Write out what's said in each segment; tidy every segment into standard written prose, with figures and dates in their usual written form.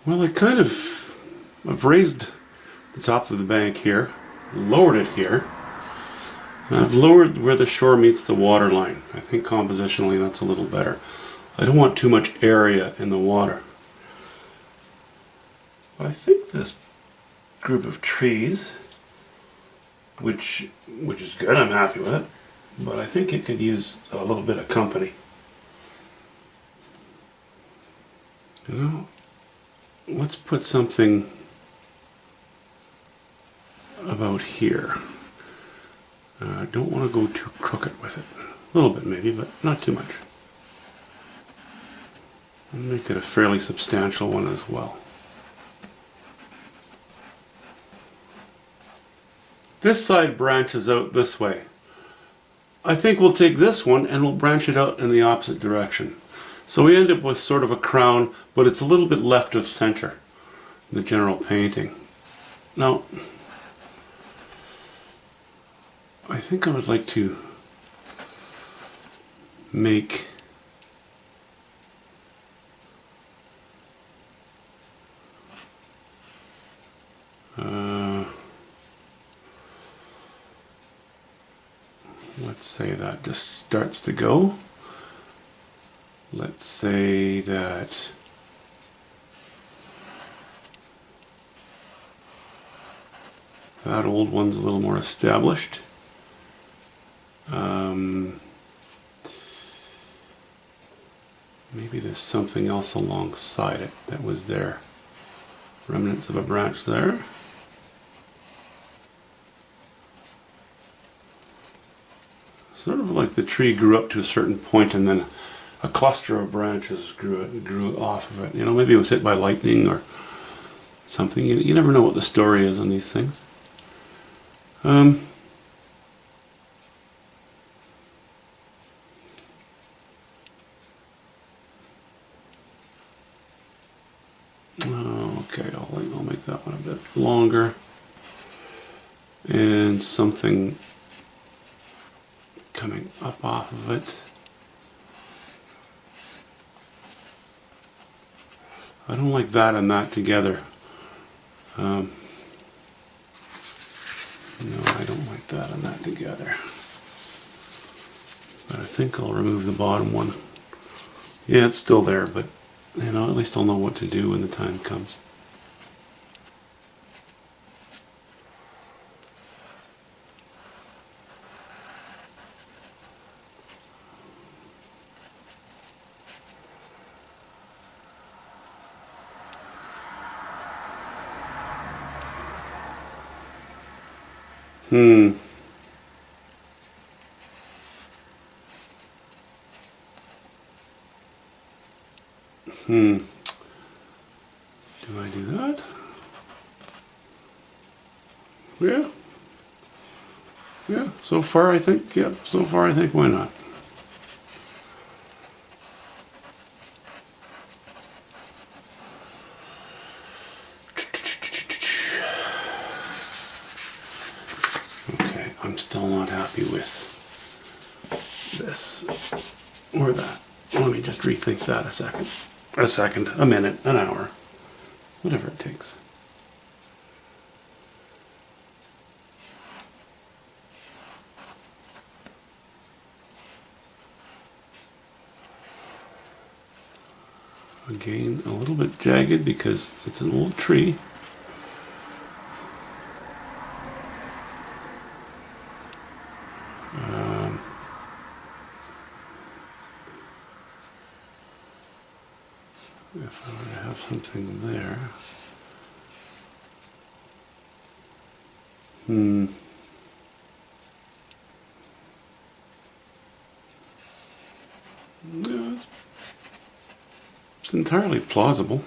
Well, I've raised the top of the bank here, lowered it here, and I've lowered where the shore meets the water line. I think compositionally that's a little better. I don't want too much area in the water. But I think this group of trees, which is good, I'm happy with it, but I think it could use a little bit of company. You know, let's put something about here. I don't want to go too crooked with it. A little bit maybe, but not too much. I'll make it a fairly substantial one as well. This side branches out this way. I think we'll take this one and we'll branch it out in the opposite direction. So we end up with sort of a crown, but it's a little bit left of center in the general painting. Now, I think I would like to make let's say that just starts to go. Let's say that that old one's a little more established. Maybe there's something else alongside it that was there. Remnants of a branch there. Sort of like the tree grew up to a certain point and then a cluster of branches grew off of it. You know, maybe it was hit by lightning or something. You never know what the story is on these things. Okay, I'll make that one a bit longer. And something coming up off of it. I don't like that and that together. No, I don't like that and that together. But I think I'll remove the bottom one. Yeah, it's still there, but you know, at least I'll know what to do when the time comes. Do I do that? Yeah. Yeah, so far I think, why not? Okay, I'm still not happy with this or that. Let me just rethink that a second, a minute, an hour, whatever it takes. Again, a little bit jagged because it's an old tree. If I were to have something there. Yeah, it's entirely plausible.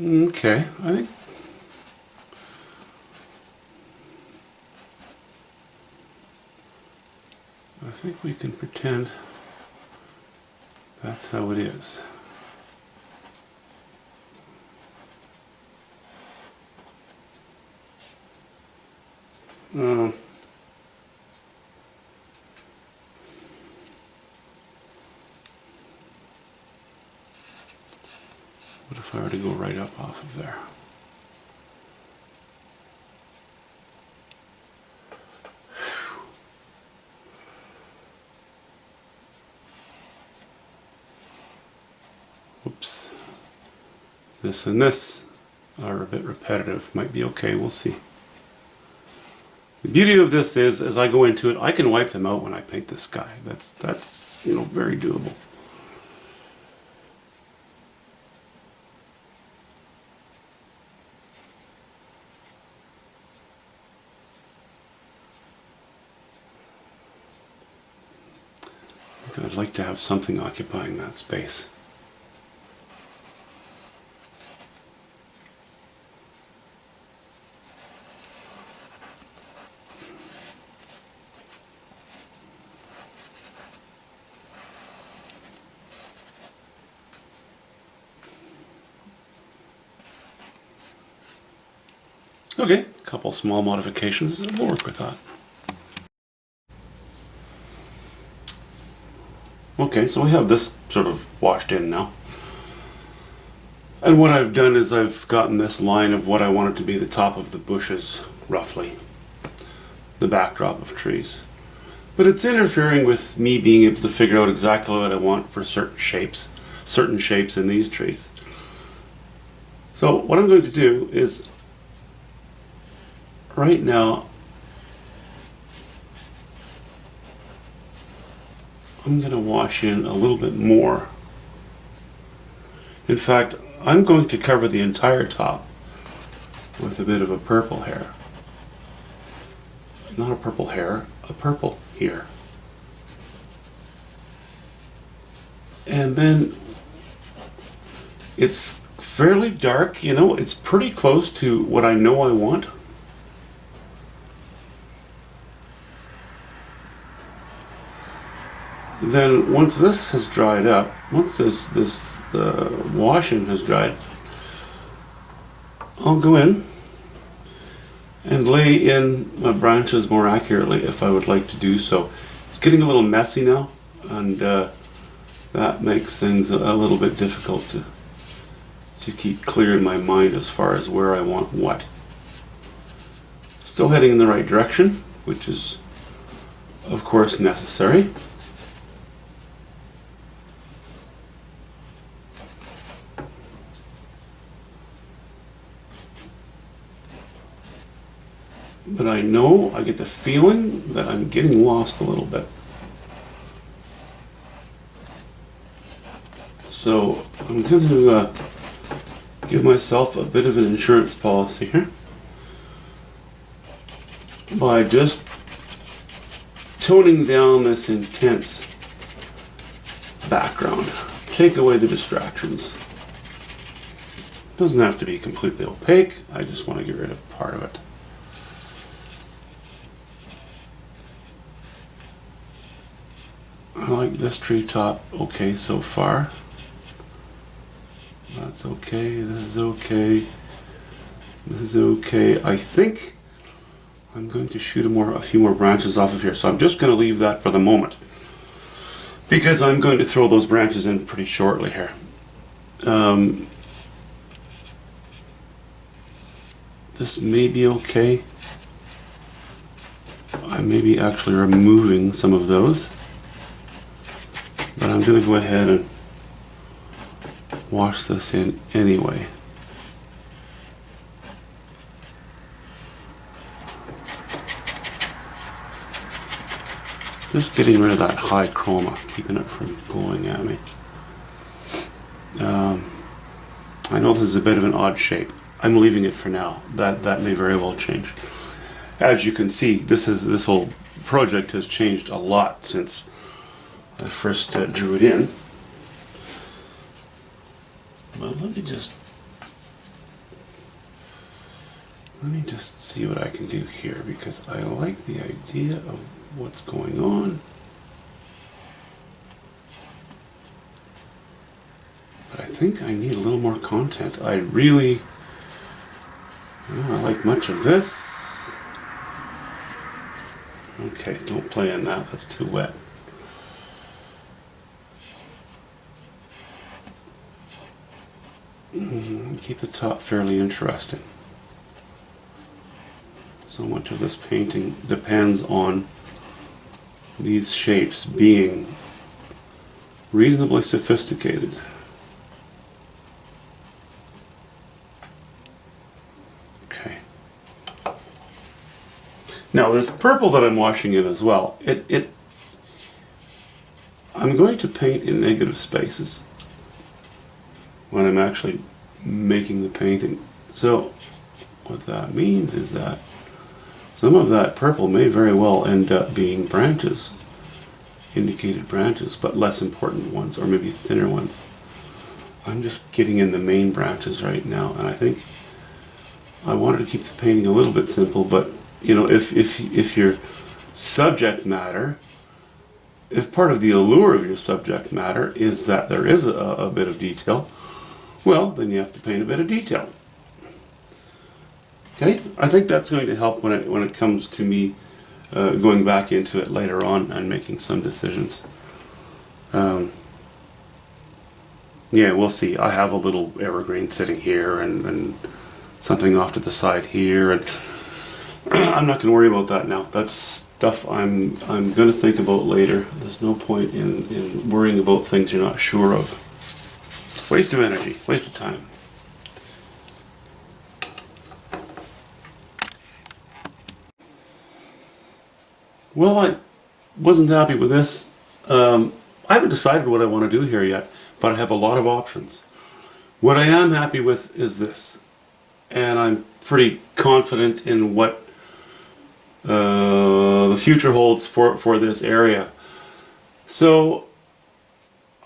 Okay, I think we can pretend that's how it is. What if I were to go right up off of there? Whoops. This and this are a bit repetitive. Might be okay, we'll see. The beauty of this is, as I go into it, I can wipe them out when I paint the sky. That's you know, very doable. I'd like to have something occupying that space. Okay, a couple small modifications, we'll work with that. Okay, so we have this sort of washed in now. And what I've done is I've gotten this line of what I want it to be the top of the bushes, roughly. The backdrop of trees. But it's interfering with me being able to figure out exactly what I want for certain shapes in these trees. So what I'm going to do is, right now, I'm going to wash in a little bit more. In fact, I'm going to cover the entire top with a bit of a purple hair. Not a purple hair, a purple here. And then it's fairly dark, you know, it's pretty close to what I know I want. Then once this has dried up, once this washing has dried, I'll go in and lay in my branches more accurately if I would like to do so. It's getting a little messy now, and that makes things a little bit difficult to keep clear in my mind as far as where I want what. Still heading in the right direction, which is of course necessary. But I know, I get the feeling that I'm getting lost a little bit. So I'm going to give myself a bit of an insurance policy here by just toning down this intense background. Take away the distractions. Doesn't have to be completely opaque, I just want to get rid of part of it. I like this treetop okay so far. That's okay, this is okay. This is okay. I think I'm going to shoot a few more branches off of here, so I'm just going to leave that for the moment, because I'm going to throw those branches in pretty shortly here. This may be okay. I may be actually removing some of those, but I'm going to go ahead and wash this in anyway. Just getting rid of that high chroma, keeping it from glowing at me. I know this is a bit of an odd shape. I'm leaving it for now. That may very well change. As you can see, this whole project has changed a lot since I first drew it in. But let me just see what I can do here, because I like the idea of what's going on. But I think I need a little more content. I don't like much of this. Okay, don't play in that, that's too wet. Keep the top fairly interesting. So much of this painting depends on these shapes being reasonably sophisticated. Okay. Now this purple that I'm washing in as well, I'm going to paint in negative spaces when I'm actually making the painting. So what that means is that some of that purple may very well end up being branches, indicated branches, but less important ones, or maybe thinner ones. I'm just getting in the main branches right now, and I think I wanted to keep the painting a little bit simple, but you know, if your subject matter, if part of the allure of your subject matter is that there is a bit of detail, well, then you have to paint a bit of detail. Okay, I think that's going to help when it comes to me going back into it later on and making some decisions. Yeah, we'll see. I have a little evergreen sitting here and something off to the side here, and I'm not going to worry about that now. That's stuff I'm going to think about later. There's no point in worrying about things you're not sure of. Waste of energy, waste of time. Well, I wasn't happy with this. I haven't decided what I want to do here yet, but I have a lot of options. What I am happy with is this, and I'm pretty confident in what the future holds for this area. So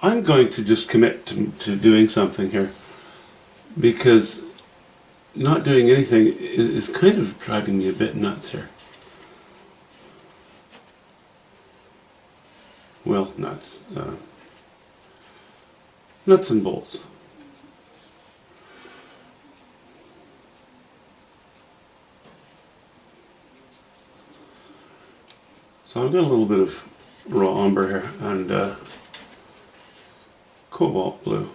I'm going to just commit to doing something here, because not doing anything is kind of driving me a bit nuts here. Well, nuts. Nuts and bolts. So I've got a little bit of raw umber here and cobalt blue.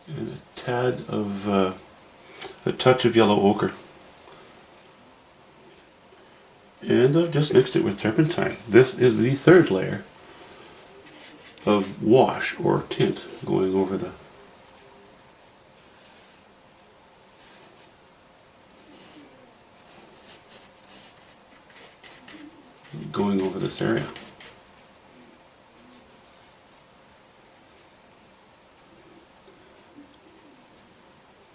And a tad of, a touch of yellow ochre. And I've just mixed it with turpentine. This is the third layer of wash or tint going over this area.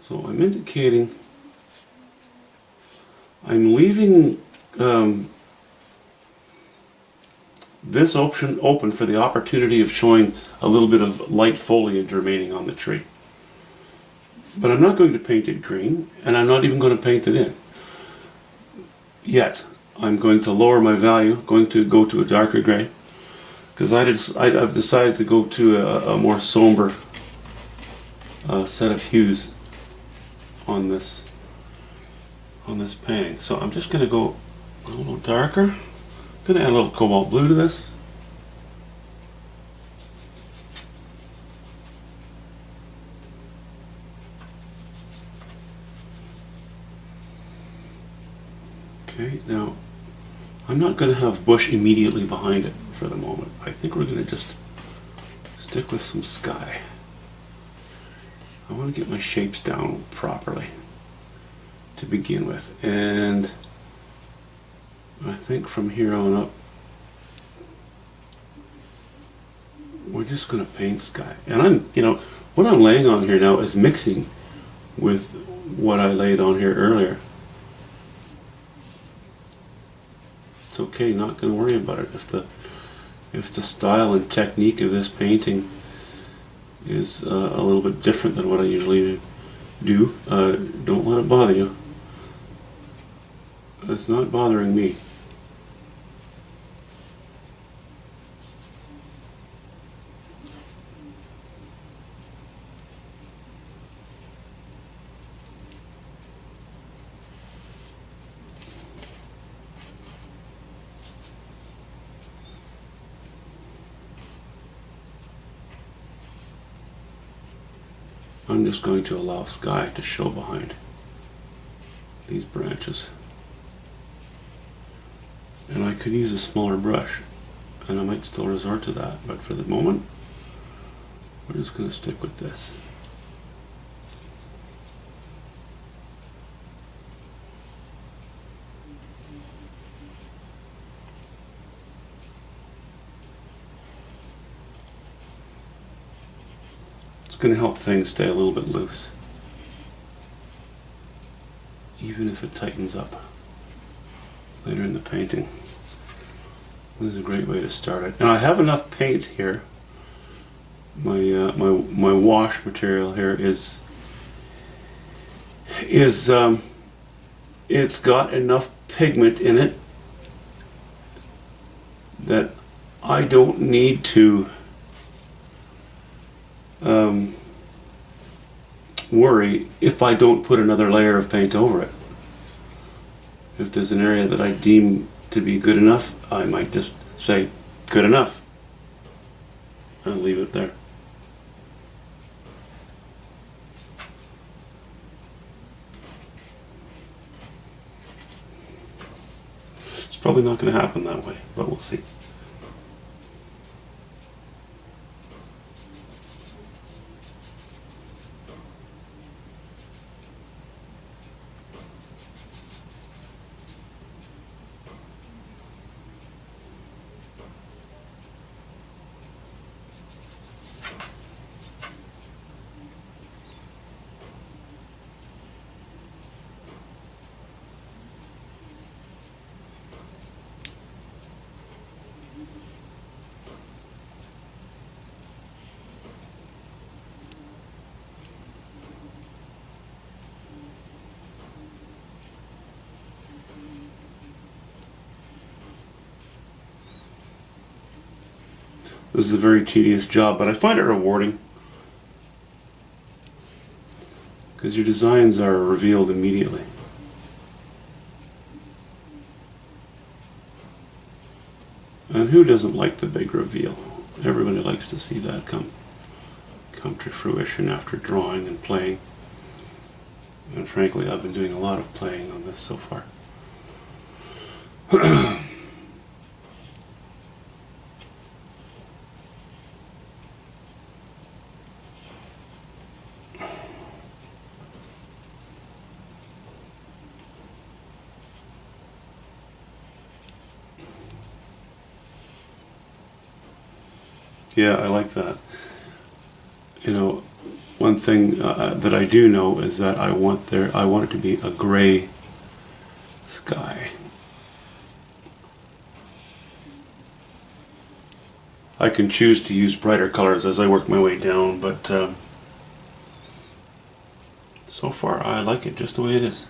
So I'm indicating, I'm leaving this option open for the opportunity of showing a little bit of light foliage remaining on the tree. But I'm not going to paint it green, and I'm not even going to paint it in. Yet, I'm going to lower my value, going to go to a darker gray, because I've decided to go to a more somber set of hues on this painting. So I'm just going to go a little darker. I'm going to add a little cobalt blue to this. Okay, now I'm not going to have bush immediately behind it for the moment. I think we're going to just stick with some sky. I want to get my shapes down properly to begin with, and I think from here on up we're just going to paint sky. And what I'm laying on here now is mixing with what I laid on here earlier. It's okay, not going to worry about it. If the style and technique of this painting is a little bit different than what I usually do, don't let it bother you. It's not bothering me. I'm just going to allow sky to show behind these branches. And I could use a smaller brush, and I might still resort to that, but for the moment, we're just going to stick with this. It's going to help things stay a little bit loose, even if it tightens up later in the painting. This is a great way to start it. And I have enough paint here. My wash material here is it's got enough pigment in it that I don't need to worry if I don't put another layer of paint over it. If there's an area that I deem to be good enough, I might just say good enough and leave it there. It's probably not going to happen that way, but we'll see. This is a very tedious job, but I find it rewarding because your designs are revealed immediately. And who doesn't like the big reveal? Everybody likes to see that come to fruition after drawing and playing. And frankly, I've been doing a lot of playing on this so far. Yeah, I like that. You know, one thing that I do know is that I want it to be a gray sky. I can choose to use brighter colors as I work my way down, but so far I like it just the way it is.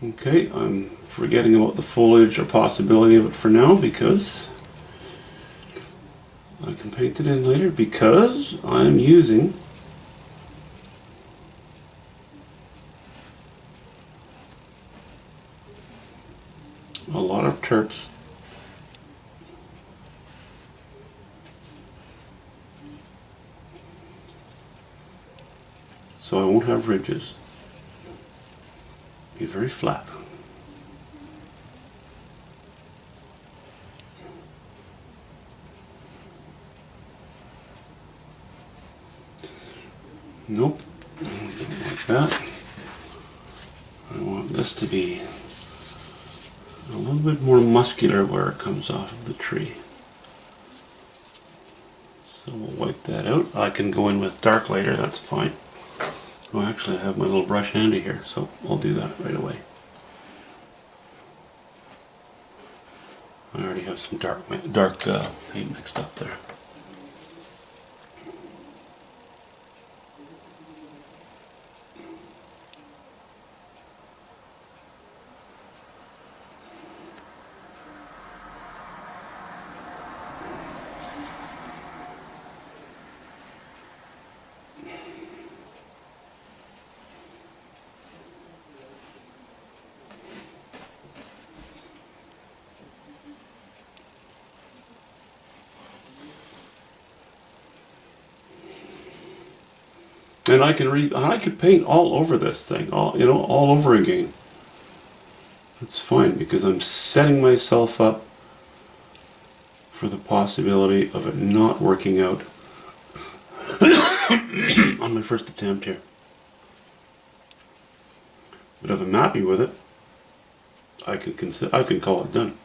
Okay, I'm forgetting about the foliage or possibility of it for now because I can paint it in later because I'm using a lot of terps. So I won't have ridges. Be very flat. Nope, like that. I want this to be a little bit more muscular where it comes off of the tree. So we'll wipe that out. I can go in with dark later, that's fine. Oh, actually I have my little brush handy here, so I'll do that right away. I already have some dark paint mixed up there. And I could paint all over this thing, all over again. That's fine because I'm setting myself up for the possibility of it not working out on my first attempt here. But if I'm happy with it, I can call it done.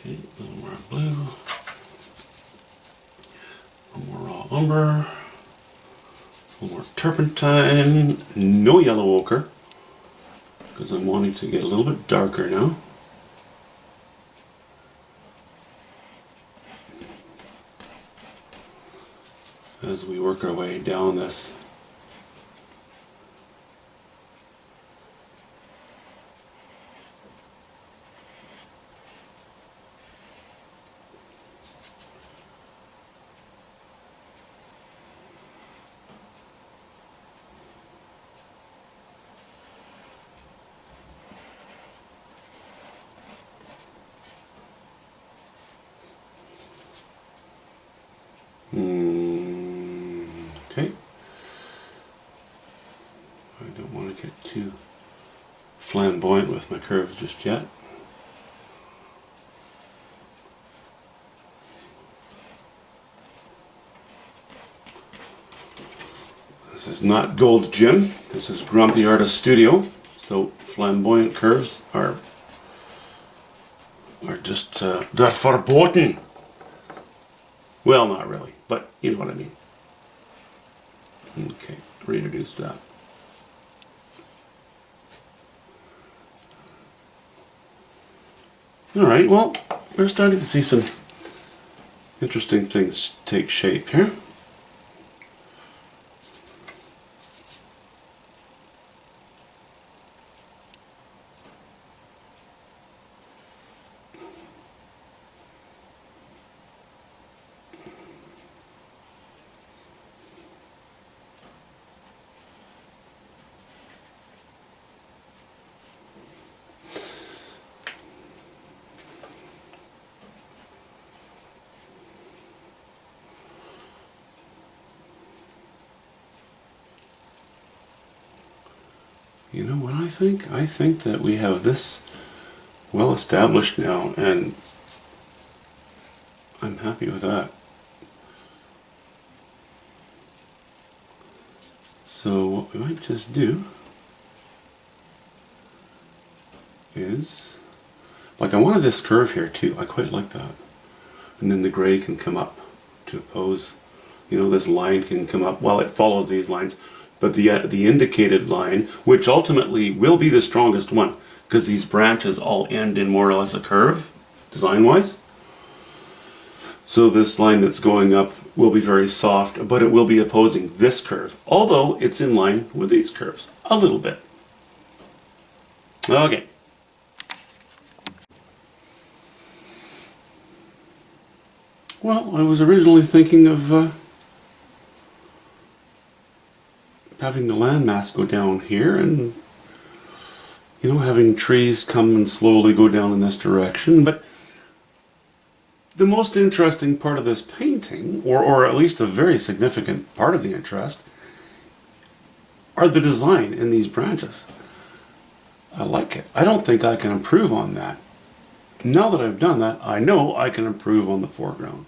Okay, a little more blue, a little more raw umber, a little more turpentine, no yellow ochre, because I'm wanting to get a little bit darker now. As we work our way down this. Okay. I don't want to get too flamboyant with my curves just yet. This is not Gold's Gym. This is Grumpy Artist Studio. So flamboyant curves are just they're verboten. Well, not really, but you know what I mean. Okay, reintroduce that. Alright, well, we're starting to see some interesting things take shape here. You know what I think? I think that we have this well established now, and I'm happy with that. So what we might just do is, like, I wanted this curve here too. I quite like that. And then the gray can come up to oppose, you know, this line can come up. Well, it follows these lines. But the indicated line, which ultimately will be the strongest one, because these branches all end in more or less a curve, design-wise. So this line that's going up will be very soft, but it will be opposing this curve, although it's in line with these curves a little bit. Okay. Well, I was originally thinking of having the landmass go down here and, you know, having trees come and slowly go down in this direction, but the most interesting part of this painting, or at least a very significant part of the interest, are the design in these branches. I like it. I don't think I can improve on that. Now that I've done that, I know I can improve on the foreground.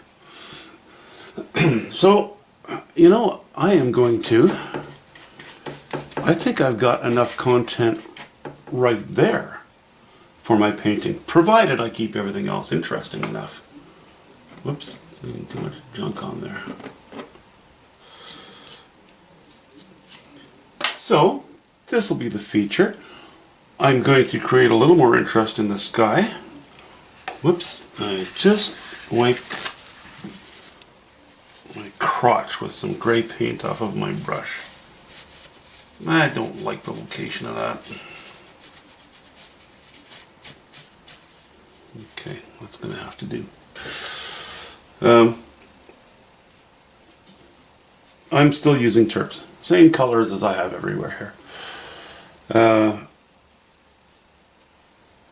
So, you know, I think I've got enough content right there for my painting, provided I keep everything else interesting enough. Whoops, too much junk on there. So, this will be the feature. I'm going to create a little more interest in the sky. Whoops, I just wiped my crotch with some gray paint off of my brush. I don't like the location of that. Okay, that's going to have to do. I'm still using terps. Same colors as I have everywhere here.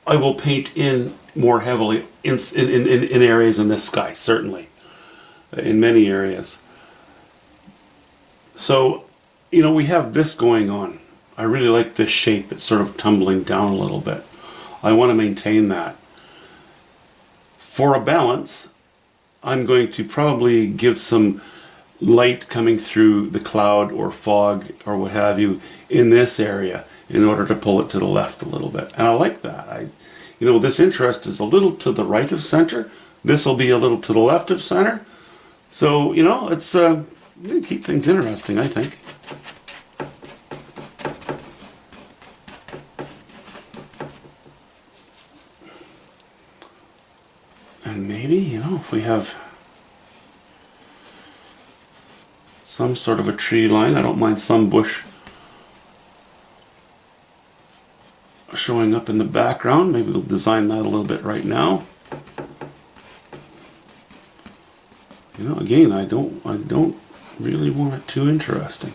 I will paint in more heavily in areas in this sky, certainly. In many areas. So, you know, we have this going on. I really like this shape. It's sort of tumbling down a little bit. I want to maintain that. For a balance, I'm going to probably give some light coming through the cloud or fog or what have you in this area in order to pull it to the left a little bit. And I like that. You know, this interest is a little to the right of center. This will be a little to the left of center. So, you know, it's keep things interesting, I think. And maybe, you know, if we have some sort of a tree line, I don't mind some bush showing up in the background. Maybe we'll design that a little bit right now. You know, again, I don't really want it too interesting.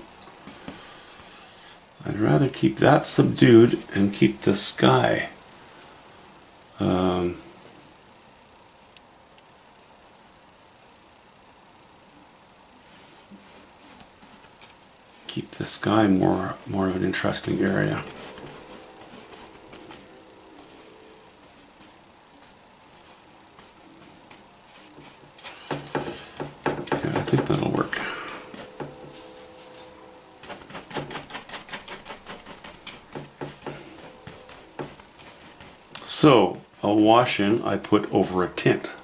I'd rather keep that subdued and keep the sky more of an interesting area. Okay, I think that'll work. So, a wash-in I put over a tint.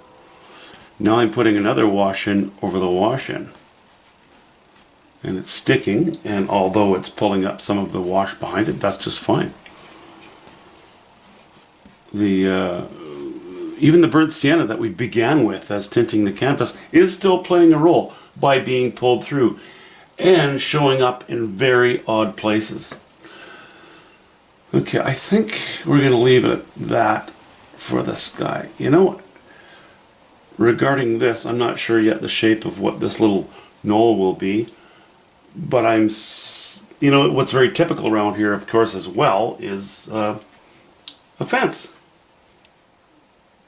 Now I'm putting another wash-in over the wash-in. And it's sticking, and although it's pulling up some of the wash behind it, that's just fine. Even the burnt sienna that we began with as tinting the canvas is still playing a role by being pulled through and showing up in very odd places. Okay, I think we're going to leave it at that for the sky. You know, regarding this, I'm not sure yet the shape of what this little knoll will be. But you know, what's very typical around here, of course, as well, is a fence.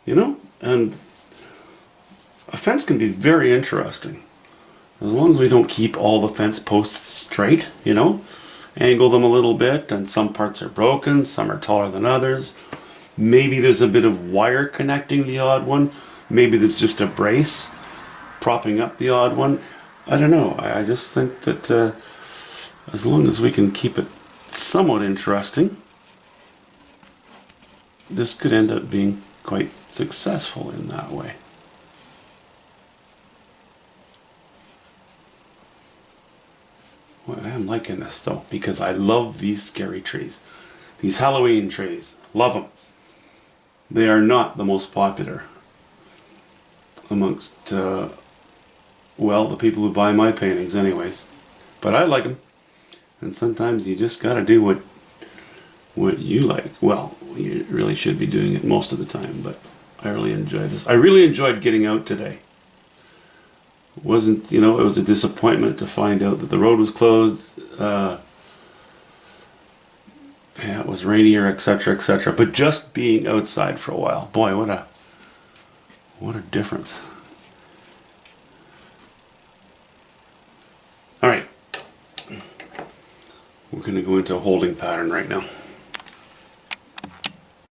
You know, and a fence can be very interesting. As long as we don't keep all the fence posts straight, you know, angle them a little bit, and some parts are broken, some are taller than others. Maybe there's a bit of wire connecting the odd one. Maybe there's just a brace propping up the odd one. I don't know. I just think that as long as we can keep it somewhat interesting, this could end up being quite successful in that way. Well, I am liking this though, because I love these scary trees. These Halloween trees. Love them. They are not the most popular. amongst, well, the people who buy my paintings anyways. But I like them. And sometimes you just gotta do what you like. Well, you really should be doing it most of the time, but I really enjoy this. I really enjoyed getting out today. It wasn't, it was a disappointment to find out that the road was closed. Yeah, it was rainier, etc., etc. But just being outside for a while, boy, what a difference. All right, we're going to go into a holding pattern right now.